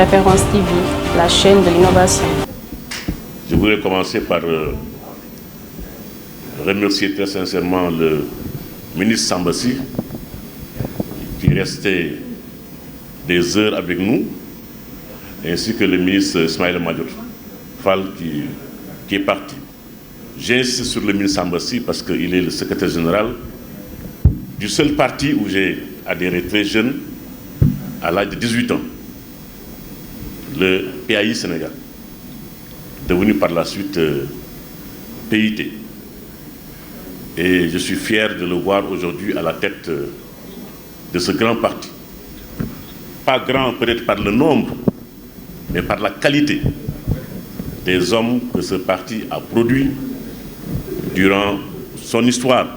Référence TV, la chaîne de l'innovation. Je voudrais commencer par remercier très sincèrement le ministre Samba Sy, qui est resté des heures avec nous, ainsi que le ministre Ismaïla Madior Fall qui est parti. J'insiste sur le ministre Samba Sy parce qu'il est le secrétaire général du seul parti où j'ai adhéré très jeune, à l'âge de 18 ans, le PAI Sénégal, devenu par la suite PIT. Et je suis fier de le voir aujourd'hui à la tête de ce grand parti. Pas grand peut-être par le nombre, mais par la qualité des hommes que ce parti a produits durant son histoire,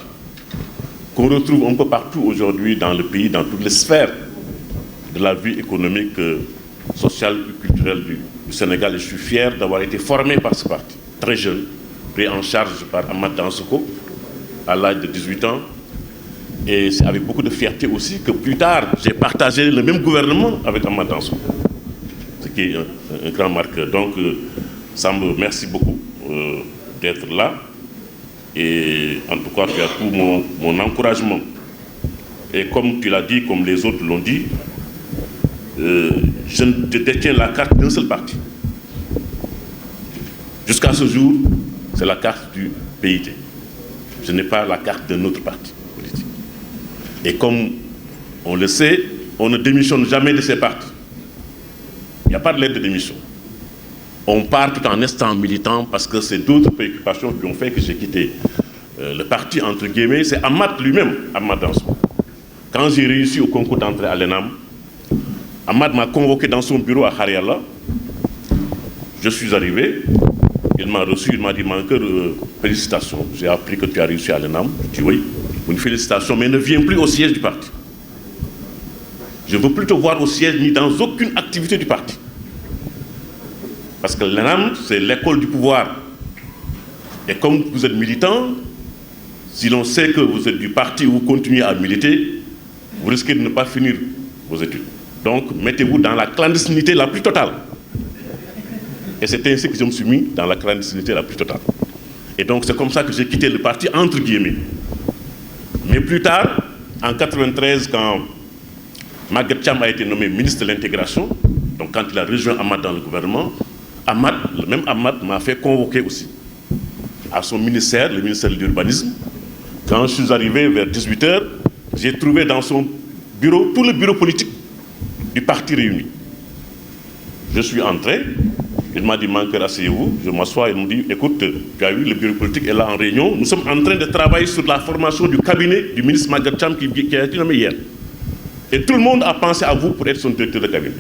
qu'on retrouve un peu partout aujourd'hui dans le pays, dans toutes les sphères de la vie économique, sociale et culturelle du Sénégal. Et je suis fier d'avoir été formé par ce parti, très jeune, pris en charge par Amath Dansokho à l'âge de 18 ans. Et c'est avec beaucoup de fierté aussi que plus tard, j'ai partagé le même gouvernement avec Amath Dansokho, ce qui est un grand marqueur. Donc, Samba, merci beaucoup d'être là. Et en tout cas, tu as tout mon encouragement. Et comme tu l'as dit, comme les autres l'ont dit, je ne détiens la carte d'un seul parti. Jusqu'à ce jour, c'est la carte du PIT. Je n'ai pas la carte d'un autre parti politique. Et comme on le sait, on ne démissionne jamais de ces partis. Il n'y a pas de lettre de démission. On part tout en restant militant parce que c'est d'autres préoccupations qui ont fait que j'ai quitté le parti, entre guillemets. C'est Amath lui-même, Amath Dansokho. Quand j'ai réussi au concours d'entrée à l'ENAM, Amath m'a convoqué dans son bureau à Khariala. Je suis arrivé, il m'a reçu, il m'a dit, Mankeur, félicitations, j'ai appris que tu as réussi à l'ENAM. Je dis oui, une félicitation, mais ne viens plus au siège du parti. Je ne veux plus te voir au siège ni dans aucune activité du parti. Parce que l'ENAM, c'est l'école du pouvoir. Et comme vous êtes militant, si l'on sait que vous êtes du parti où vous continuez à militer, vous risquez de ne pas finir vos études. Donc, mettez-vous dans la clandestinité la plus totale. Et c'est ainsi que je me suis mis dans la clandestinité la plus totale. Et donc, c'est comme ça que j'ai quitté le parti, entre guillemets. Mais plus tard, en 1993, quand Maguette Thiam a été nommé ministre de l'Intégration, donc quand il a rejoint Amath dans le gouvernement, Amath, le même Amath m'a fait convoquer aussi à son ministère, le ministère de l'Urbanisme. Quand je suis arrivé vers 18 h, j'ai trouvé dans son bureau tout le bureau politique du parti réuni. Je suis entré, il m'a dit, Mankeur, asseyez-vous. Je m'assois, il me dit, écoute, tu as vu, le bureau politique est là en réunion. Nous sommes en train de travailler sur la formation du cabinet du ministre Maguette Thiam qui a été nommé hier. Et tout le monde a pensé à vous pour être son directeur de cabinet.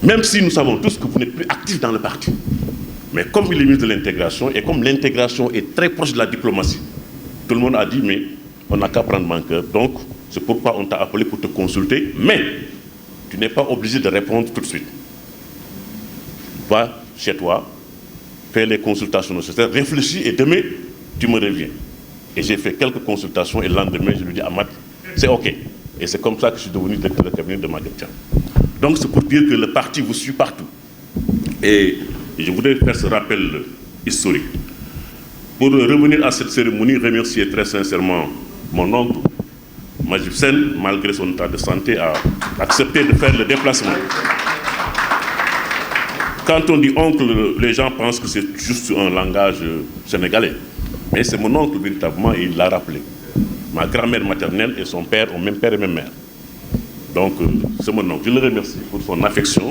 Même si nous savons tous que vous n'êtes plus actif dans le parti. Mais comme il est ministre de l'Intégration, et comme l'intégration est très proche de la diplomatie, tout le monde a dit, mais on n'a qu'à prendre Mankeur. Donc, c'est pourquoi on t'a appelé pour te consulter. Mais, tu n'es pas obligé de répondre tout de suite. Va chez toi, fais les consultations nécessaires, réfléchis et demain, tu me reviens. Et j'ai fait quelques consultations et le lendemain, je lui dis, Amath, c'est OK. Et c'est comme ça que je suis devenu directeur de cabinet de Maguette Thiam. Donc, c'est pour dire que le parti vous suit partout. Et je voudrais faire ce rappel historique. Pour revenir à cette cérémonie, remercier très sincèrement mon oncle, Majib Sen, malgré son état de santé, a accepté de faire le déplacement. Quand on dit oncle, les gens pensent que c'est juste un langage sénégalais. Mais c'est mon oncle véritablement et il l'a rappelé. Ma grand-mère maternelle et son père ont même père et même mère. Donc, c'est mon oncle. Je le remercie pour son affection,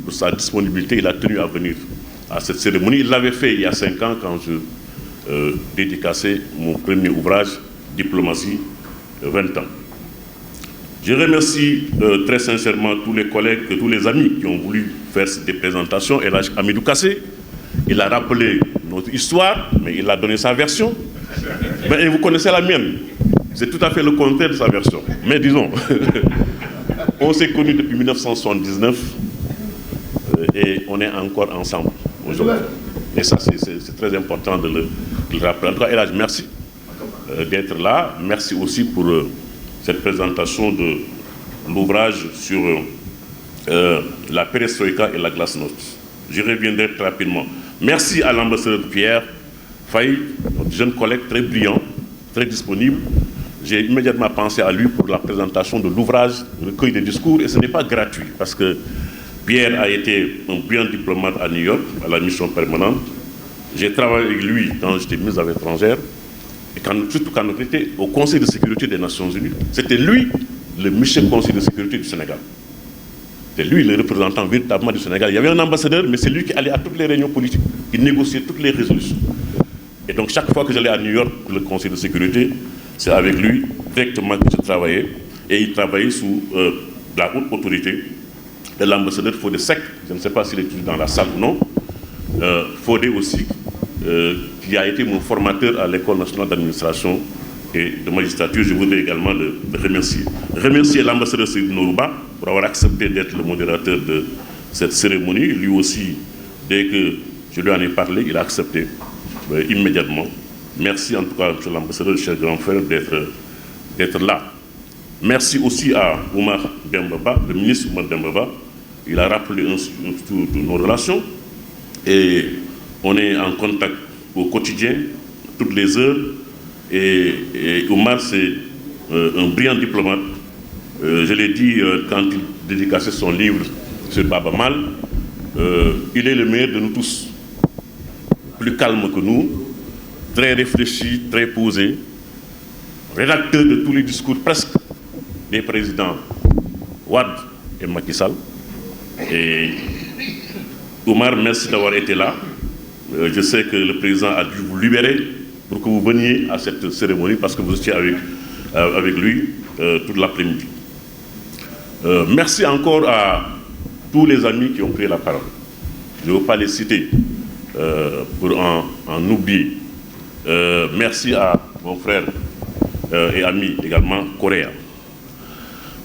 pour sa disponibilité. Il a tenu à venir à cette cérémonie. Il l'avait fait il y a 5 ans quand je dédicaçais mon premier ouvrage, Diplomatie, 20 ans. Je remercie très sincèrement tous les collègues et tous les amis qui ont voulu faire cette présentation. Et là, Amidou Kassé, il a rappelé notre histoire, mais il a donné sa version. Et vous connaissez la mienne. C'est tout à fait le contraire de sa version. Mais disons, on s'est connus depuis 1979 et on est encore ensemble aujourd'hui. Et ça, c'est très important de le rappeler. En tout cas, Elhadj, merci d'être là. Merci aussi pour cette présentation de l'ouvrage sur la perestroïka et la glasnost. J'y reviendrai très rapidement. Merci à l'ambassadeur Pierre Faye, notre jeune collègue très brillant, très disponible. J'ai immédiatement pensé à lui pour la présentation de l'ouvrage, le recueil des discours, et ce n'est pas gratuit, parce que Pierre a été un brillant diplomate à New York, à la mission permanente. J'ai travaillé avec lui quand j'étais ministre des Affaires étrangères, et surtout quand on était au Conseil de sécurité des Nations Unies. C'était lui, le monsieur Conseil de sécurité du Sénégal. C'était lui le représentant véritablement du Sénégal. Il y avait un ambassadeur, mais c'est lui qui allait à toutes les réunions politiques, qui négociait toutes les résolutions. Et donc chaque fois que j'allais à New York pour le Conseil de sécurité, c'est avec lui directement que je travaillais. Et il travaillait sous la haute autorité de l'ambassadeur Fodé Seck. Je ne sais pas s'il est toujours dans la salle ou non. Fodé aussi, qui a été mon formateur à l'École nationale d'administration et de magistrature. Je voudrais également le remercier. Remercier l'ambassadeur Seydou Norouba pour avoir accepté d'être le modérateur de cette cérémonie. Lui aussi, dès que je lui en ai parlé, il a accepté immédiatement. Merci en tout cas, M. l'ambassadeur, cher grand frère, d'être là. Merci aussi à Oumar Dembaba, le ministre Oumar Dembaba. Il a rappelé un tour de nos relations et on est en contact au quotidien, toutes les heures. Et Oumar, c'est un brillant diplomate. Je l'ai dit quand il dédicaçait son livre sur Baba Mal, il est le meilleur de nous tous. Plus calme que nous, très réfléchi, très posé, rédacteur de tous les discours presque des présidents Wade et Macky Sall. Et Oumar, merci d'avoir été là. Je sais que le président a dû vous libérer pour que vous veniez à cette cérémonie parce que vous étiez avec lui toute l'après-midi. Merci encore à tous les amis qui ont pris la parole. Je ne veux pas les citer pour en oublier. Merci à mon frère et ami également, Correa.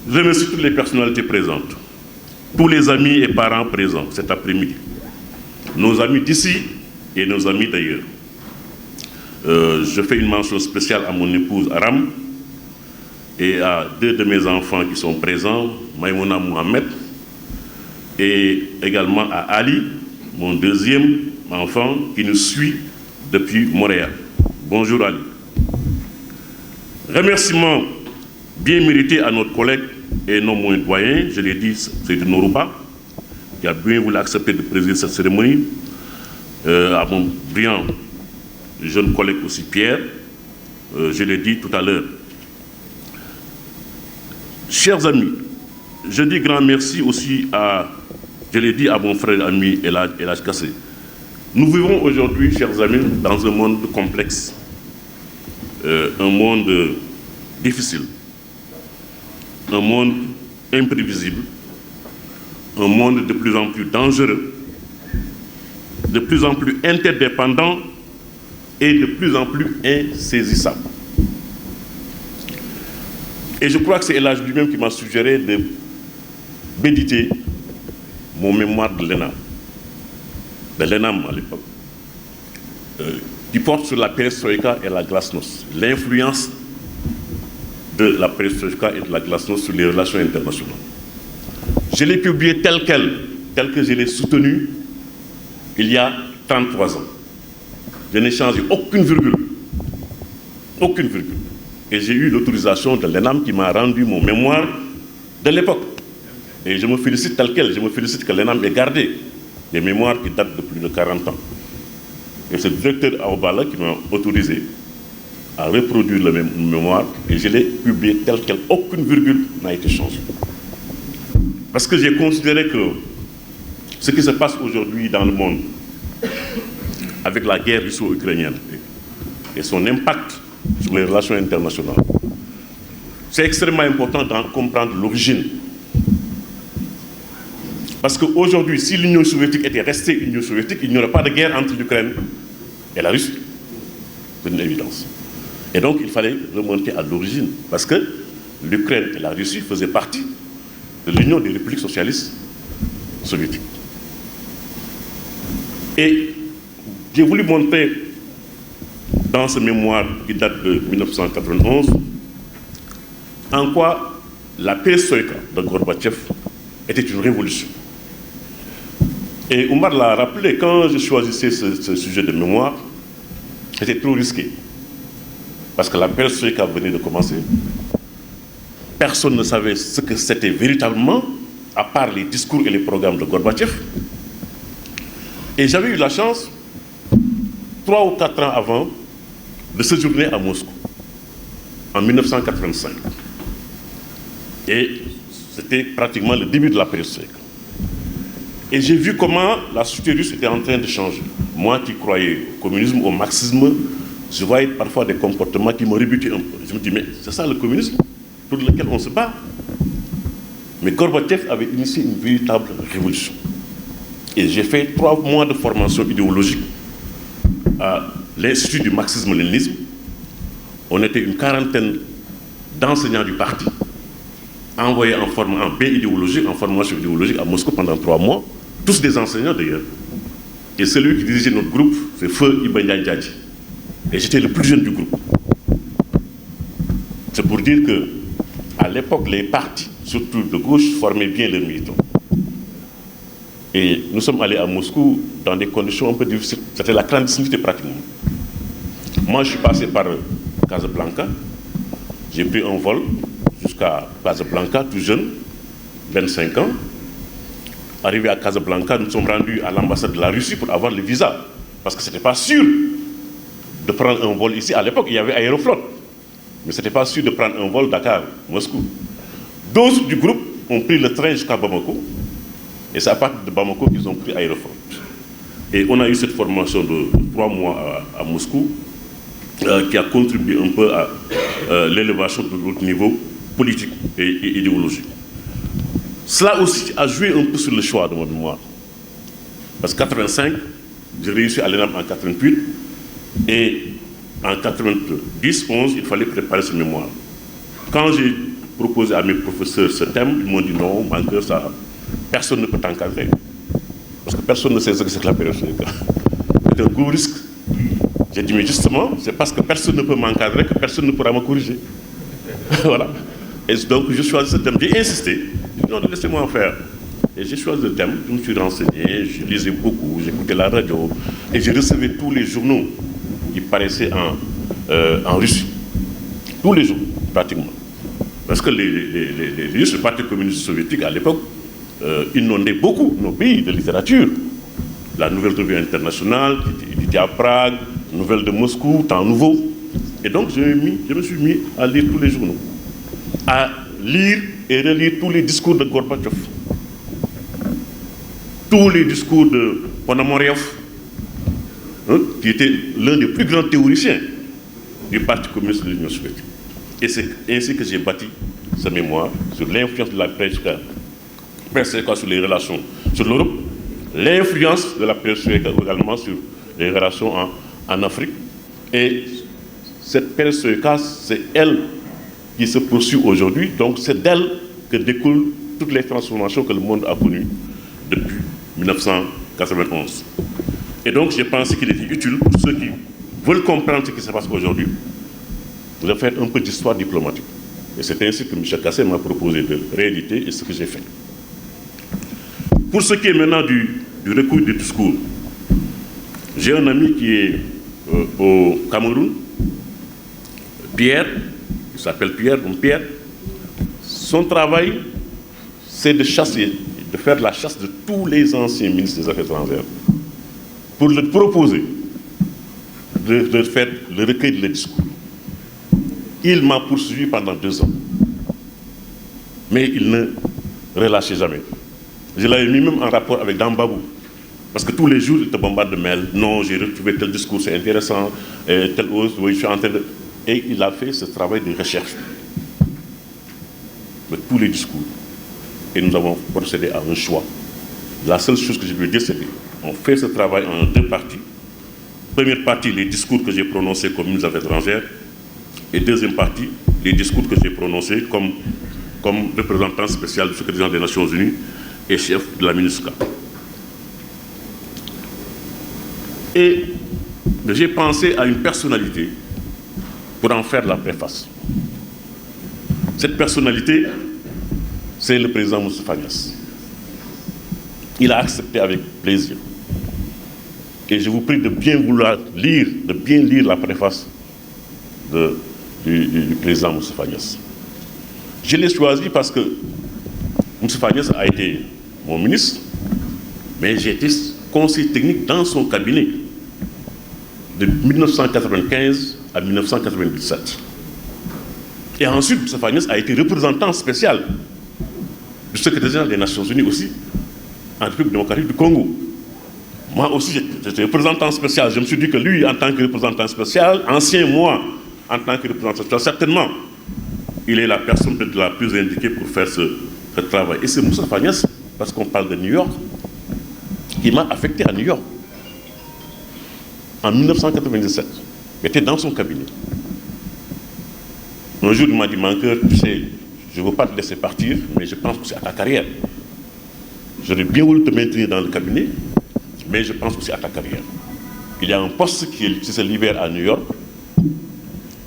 Je remercie toutes les personnalités présentes, tous les amis et parents présents cet après-midi, nos amis d'ici et nos amis d'ailleurs. Je fais une mention spéciale à mon épouse Aram et à deux de mes enfants qui sont présents, Maïmouna Mohamed, et également à Ali, mon deuxième enfant qui nous suit depuis Montréal. Bonjour Ali. Remerciements bien mérités à notre collègue et non moins doyen, je l'ai dit, c'est de Norouba, qui a bien voulu accepter de présider cette cérémonie, à mon brillant jeune collègue aussi Pierre, je l'ai dit tout à l'heure. Chers amis, je dis grand merci aussi je l'ai dit à mon frère ami Elhadj Kassé. Nous vivons aujourd'hui, chers amis, dans un monde complexe, un monde difficile, un monde imprévisible, un monde de plus en plus dangereux, de plus en plus interdépendant et de plus en plus insaisissable. Et je crois que c'est Elhadj lui-même qui m'a suggéré de méditer mon mémoire de l'ENAM à l'époque, qui porte sur la perestroïka et la glasnost, l'influence de la perestroïka et de la glasnost sur les relations internationales. Je l'ai publié tel que je l'ai soutenu il y a 33 ans. Je n'ai changé aucune virgule. Aucune virgule. Et j'ai eu l'autorisation de l'ENAM qui m'a rendu mon mémoire de l'époque. Et je me félicite tel quel. Je me félicite que l'ENAM ait gardé des mémoires qui datent de plus de 40 ans. Et c'est le directeur Aobala qui m'a autorisé à reproduire le même mémoire et je l'ai publié tel quel. Aucune virgule n'a été changée. Parce que j'ai considéré que ce qui se passe aujourd'hui dans le monde, avec la guerre russo-ukrainienne et son impact sur les relations internationales, c'est extrêmement important de comprendre l'origine. Parce qu'aujourd'hui, si l'Union soviétique était restée Union soviétique, il n'y aurait pas de guerre entre l'Ukraine et la Russie. C'est une évidence. Et donc, il fallait remonter à l'origine. Parce que l'Ukraine et la Russie faisaient partie de l'Union des républiques socialistes soviétiques. Et j'ai voulu montrer dans ce mémoire qui date de 1991 en quoi la perestroïka de Gorbatchev était une révolution. Et Oumar l'a rappelé, quand je choisissais ce sujet de mémoire, c'était trop risqué. Parce que la perestroïka venait de commencer. Personne ne savait ce que c'était véritablement, à part les discours et les programmes de Gorbatchev. Et j'avais eu la chance, 3 ou 4 ans avant, de séjourner à Moscou, en 1985. Et c'était pratiquement le début de la perestroïka. Et j'ai vu comment la société russe était en train de changer. Moi qui croyais au communisme, au marxisme, je voyais parfois des comportements qui me rebutaient un peu. Je me dis, mais c'est ça le communisme pour lequel on se bat. Mais Gorbatchev avait initié une véritable révolution. Et j'ai fait 3 mois de formation idéologique à l'Institut du marxisme-léninisme. On était une quarantaine d'enseignants du parti, envoyés en B idéologique, en formation idéologique à Moscou pendant 3 mois, tous des enseignants d'ailleurs. Et celui qui dirigeait notre groupe, c'est Feu Ibn Djadji. Et j'étais le plus jeune du groupe. C'est pour dire que, à l'époque, les partis, surtout de gauche, formaient bien leurs militants. Et nous sommes allés à Moscou dans des conditions un peu difficiles. C'était la clandestinité pratiquement. Moi, je suis passé par Casablanca. J'ai pris un vol jusqu'à Casablanca, tout jeune, 25 ans. Arrivé à Casablanca, nous sommes rendus à l'ambassade de la Russie pour avoir le visa. Parce que ce n'était pas sûr de prendre un vol ici. À l'époque, il y avait Aéroflot. Mais ce n'était pas sûr de prendre un vol Dakar-Moscou. D'autres du groupe ont pris le train jusqu'à Bamako. Et c'est à partir de Bamako qu'ils ont pris Aéroflot. Et on a eu cette formation de 3 mois à Moscou qui a contribué un peu à l'élévation de notre niveau politique et idéologique. Cela aussi a joué un peu sur le choix de mon mémoire. Parce qu'en 1985, j'ai réussi à l'ENAM en 88 et en 90-11, il fallait préparer ce mémoire. Quand j'ai proposé à mes professeurs ce thème, ils m'ont dit non, Mankeur, ça, personne ne peut t'encadrer. Parce que personne ne sait ce que c'est que la perestroïka. C'est un gros risque. J'ai dit, mais justement, c'est parce que personne ne peut m'encadrer que personne ne pourra me corriger. Voilà. Et donc, je choisis ce thème. J'ai insisté. J'ai dit, non, laissez-moi en faire. Et j'ai choisi le thème, je me suis renseigné, je lisais beaucoup, j'écoutais la radio, et je recevais tous les journaux qui paraissaient en Russie. Tous les jours, pratiquement. Parce que les Russes, le Parti communiste soviétique, à l'époque, inondaient beaucoup nos pays de littérature. La Nouvelle Revue Internationale, qui était à Prague, Nouvelle de Moscou, Temps Nouveau. Et donc, je me suis mis à lire tous les journaux. À lire et relire tous les discours de Gorbatchev. Tous les discours de Ponomarev, qui était l'un des plus grands théoriciens du Parti communiste de l'Union soviétique. Et c'est ainsi que j'ai bâti ce mémoire sur l'influence de la perestroïka sur les relations sur l'Europe, l'influence de la perestroïka également sur les relations en Afrique. Et cette perestroïka, c'est elle qui se poursuit aujourd'hui, donc c'est d'elle que découlent toutes les transformations que le monde a connues depuis 1991. Et donc j'ai pensé qu'il était utile pour ceux qui veulent comprendre ce qui se passe aujourd'hui de faire un peu d'histoire diplomatique. Et c'est ainsi que Michel Cassé m'a proposé de rééditer et ce que j'ai fait. Pour ce qui est maintenant du recueil des discours, j'ai un ami qui est au Cameroun, Pierre, il s'appelle Pierre, donc Pierre. Son travail, c'est de chasser, de faire la chasse de tous les anciens ministres des Affaires étrangères pour leur proposer de faire le recueil de discours. Il m'a poursuivi pendant 2 ans. Mais il ne relâchait jamais. Je l'avais mis même en rapport avec Dambabou. Parce que tous les jours, il te bombarde de mails. Non, j'ai retrouvé tel discours, c'est intéressant. Telle chose, oui, je suis en train de... Et il a fait ce travail de recherche. De tous les discours. Et nous avons procédé à un choix. La seule chose que je veux dire, c'est qu'on fait ce travail en 2 parties. Première partie, les discours que j'ai prononcés comme ministre des Affaires étrangères. Et deuxième partie, les discours que j'ai prononcés comme représentant spécial du secrétaire des Nations Unies et chef de la MINUSCA. Et j'ai pensé à une personnalité pour en faire la préface. Cette personnalité, c'est le président Moustapha Niasse. Il a accepté avec plaisir. Et je vous prie de bien vouloir lire, de bien lire la préface du président Moustapha Niasse. Je l'ai choisi parce que Moustapha Niasse a été mon ministre, mais j'ai été conseiller technique dans son cabinet de 1995 à 1997. Et ensuite, Moustapha Niasse a été représentant spécial du secrétaire général des Nations Unies aussi, en République démocratique du Congo. Moi aussi, j'étais représentant spécial. Je me suis dit que lui, en tant que représentant spécial, ancien moi, en tant que représentant spécial, certainement, il est la personne peut-être la plus indiquée pour faire ce travail. Et c'est Moustapha Niasse, parce qu'on parle de New York, qui m'a affecté à New York en 1997. J'étais dans son cabinet. Un jour, il m'a dit, Mankeur, tu sais, je ne veux pas te laisser partir, mais je pense que c'est à ta carrière. J'aurais bien voulu te maintenir dans le cabinet, mais je pense que c'est à ta carrière. Il y a un poste qui se libère à New York,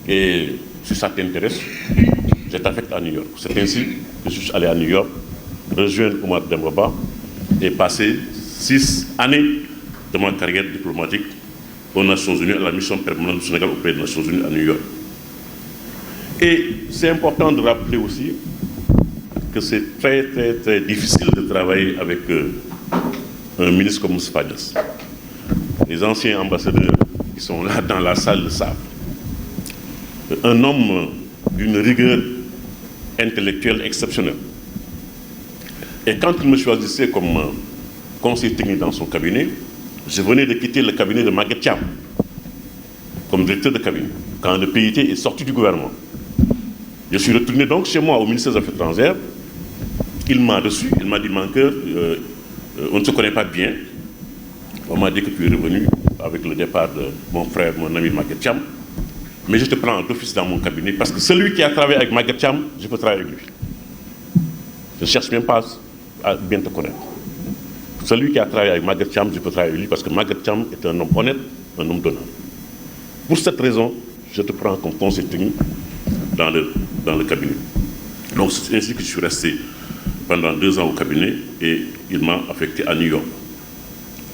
et si ça t'intéresse, je t'affecte à New York. C'est ainsi que je suis allé à New York, rejoindre Oumar Demba Ba, et passer 6 années de ma carrière diplomatique aux Nations Unies, à la mission permanente du Sénégal auprès des Nations Unies à New York. Et c'est important de rappeler aussi que c'est très, très, très difficile de travailler avec un ministre comme Moustapha Niasse. Les anciens ambassadeurs qui sont là dans la salle le savent. Un homme d'une rigueur intellectuelle exceptionnelle. Et quand il me choisissait comme conseiller technique dans son cabinet, je venais de quitter le cabinet de Maguette Thiam comme directeur de cabinet, quand le PIT est sorti du gouvernement. Je suis retourné donc chez moi au ministère des Affaires étrangères. Il m'a reçu, il m'a dit, Mankeur, on ne se connaît pas bien. On m'a dit que tu es revenu avec le départ de mon frère, mon ami Maguette Thiam. Mais je te prends d'office dans mon cabinet parce que celui qui a travaillé avec Maguette Thiam, je peux travailler avec lui. Je ne cherche même pas à bien te connaître. Celui qui a travaillé avec Maguette Thiam, je peux travailler avec lui parce que Maguette Thiam est un homme honnête, un homme d'honneur. Pour cette raison, je te prends comme conseiller technique dans le cabinet. Donc c'est ainsi que je suis resté pendant 2 ans au cabinet et il m'a affecté à New York.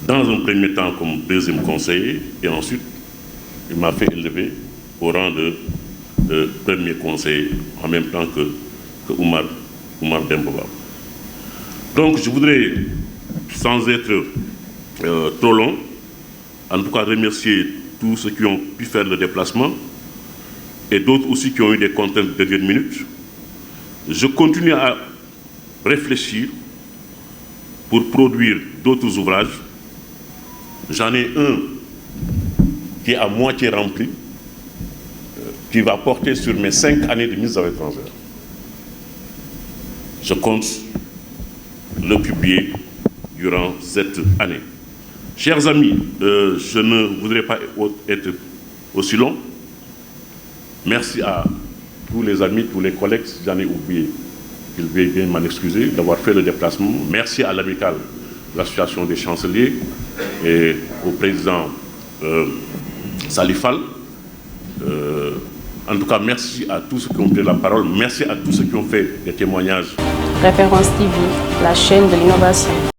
Dans un premier temps comme deuxième conseiller et ensuite il m'a fait élever au rang de premier conseiller en même temps que Oumar Demba Ba. Donc je voudrais, sans être trop long, en tout cas remercier tous ceux qui ont pu faire le déplacement et d'autres aussi qui ont eu des contraintes de dernière minute. Je continue à réfléchir pour produire d'autres ouvrages. J'en ai un qui est à moitié rempli, qui va porter sur mes 5 années de ministre des Affaires étrangères. Je compte le publier durant cette année. Chers amis, je ne voudrais pas être aussi long. Merci à tous les amis, tous les collègues, si j'en ai oublié, qu'ils veuillent bien m'en excuser d'avoir fait le déplacement. Merci à l'amicale de l'association des chanceliers et au président Salifal. En tout cas, merci à tous ceux qui ont pris la parole. Merci à tous ceux qui ont fait des témoignages. Référence TV, la chaîne de l'innovation.